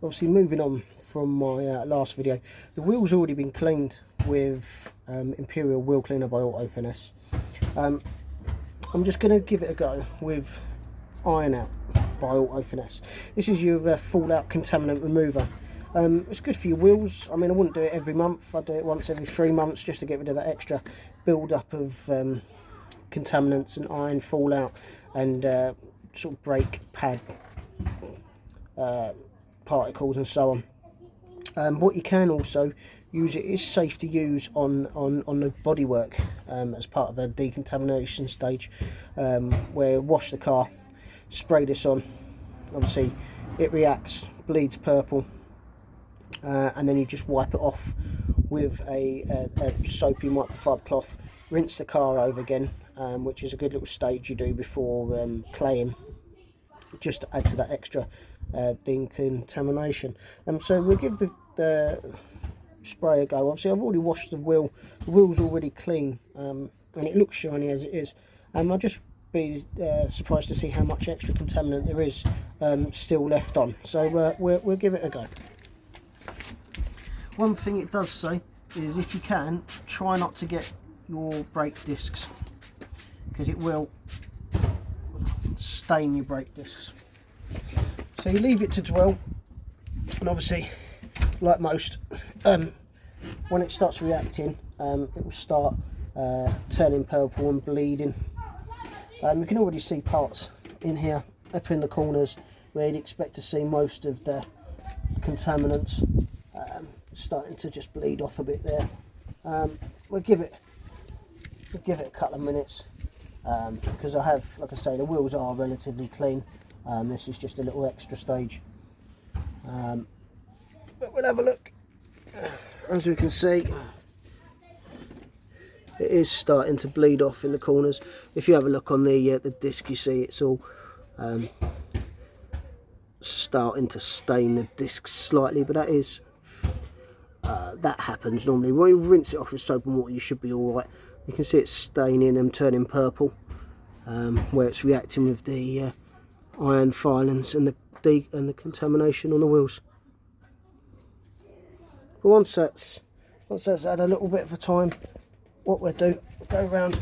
obviously moving on from my last video, the wheel's already been cleaned with Imperial Wheel Cleaner by Auto Finesse. I'm just going to give it a go with Iron Out by Auto Finesse. This is your fallout contaminant remover. It's good for your wheels. I mean, I wouldn't do it every month. I do it once every 3 months just to get rid of that extra build up of contaminants and iron fallout and sort of brake pad particles and so on. What you can also use, it is safe to use on the bodywork as part of the decontamination stage, where wash the car, spray this on, obviously it reacts, bleeds purple, and then you just wipe it off with a soapy microfiber cloth, rinse the car over again, which is a good little stage you do before claying, just to add to that extra decontamination. So we'll give the spray a go. Obviously I've already washed the wheel's already clean, and it looks shiny as it is. I'll just be surprised to see how much extra contaminant there is still left on. So we'll give it a go. One thing it does say is, if you can, try not to get your brake discs, because it will stain your brake discs. So you leave it to dwell, and obviously, like most, when it starts reacting, it will start turning purple and bleeding. You can already see parts in here, up in the corners, where you'd expect to see most of the contaminants starting to just bleed off a bit there. We'll give it a couple of minutes, because I have, like I say, the wheels are relatively clean. This is just a little extra stage, but we'll have a look. As we can see, it is starting to bleed off in the corners. If you have a look on the disc, you see it's all starting to stain the disc slightly, but that happens normally. When you rinse it off with soap and water, you should be alright. You can see it's staining and turning purple, where it's reacting with the iron filings and the contamination on the wheels. But once that's had a little bit of a time, what we'll do, we'll go around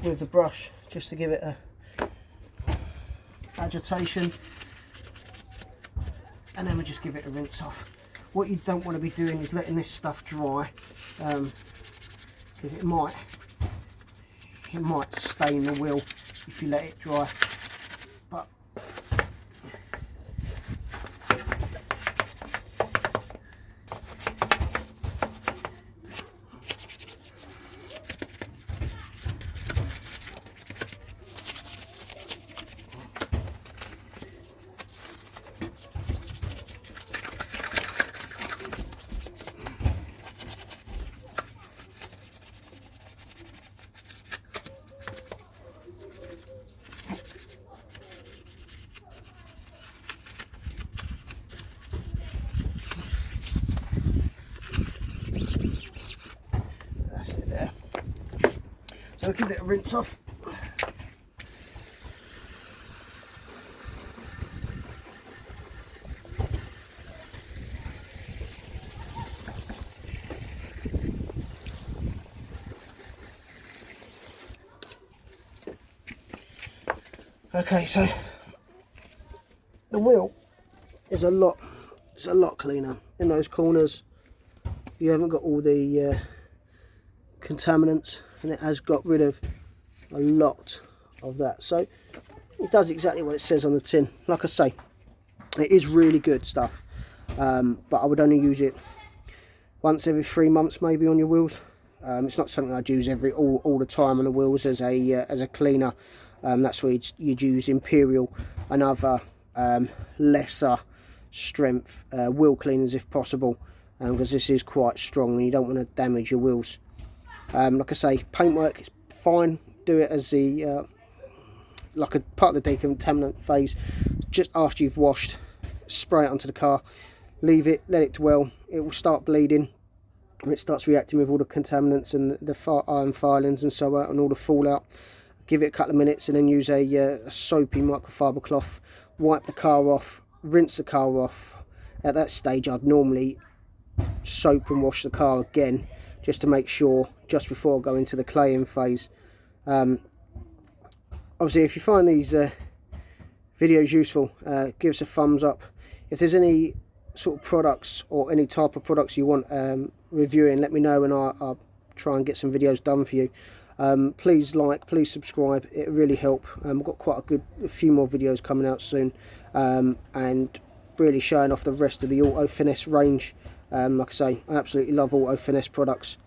with the brush just to give it a agitation, and then we just give it a rinse off. What you don't want to be doing is letting this stuff dry, because it might stain the wheel if you let it dry. But so give it a rinse off. Okay, so the wheel is a lot cleaner in those corners. You haven't got all the contaminants, and it has got rid of a lot of that. So it does exactly what it says on the tin. Like I say, it is really good stuff, but I would only use it once every 3 months maybe on your wheels. It's not something I'd use all the time on the wheels as a cleaner. That's where you'd use Imperial and other lesser strength wheel cleaners if possible, because this is quite strong and you don't want to damage your wheels. Like I say, paintwork is fine. Do it as like a part of the decontaminant phase. Just after you've washed, spray it onto the car, leave it, let it dwell. It will start bleeding, and it starts reacting with all the contaminants and the iron filings and so on, and all the fallout. Give it a couple of minutes, and then use a soapy microfiber cloth, wipe the car off, rinse the car off, at that stage I'd normally soap and wash the car again, just to make sure, just before I go into the claying phase. Obviously, if you find these videos useful, give us a thumbs up. If there's any sort of products or any type of products you want reviewing, let me know, and I'll try and get some videos done for you. Please like, please subscribe, it really help. I've got quite a few more videos coming out soon, and really showing off the rest of the Auto Finesse range. Like I say, I absolutely love Auto Finesse products.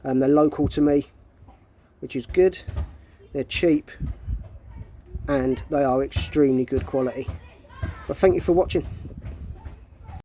They're local to me, which is good. They're cheap, and they are extremely good quality. But thank you for watching.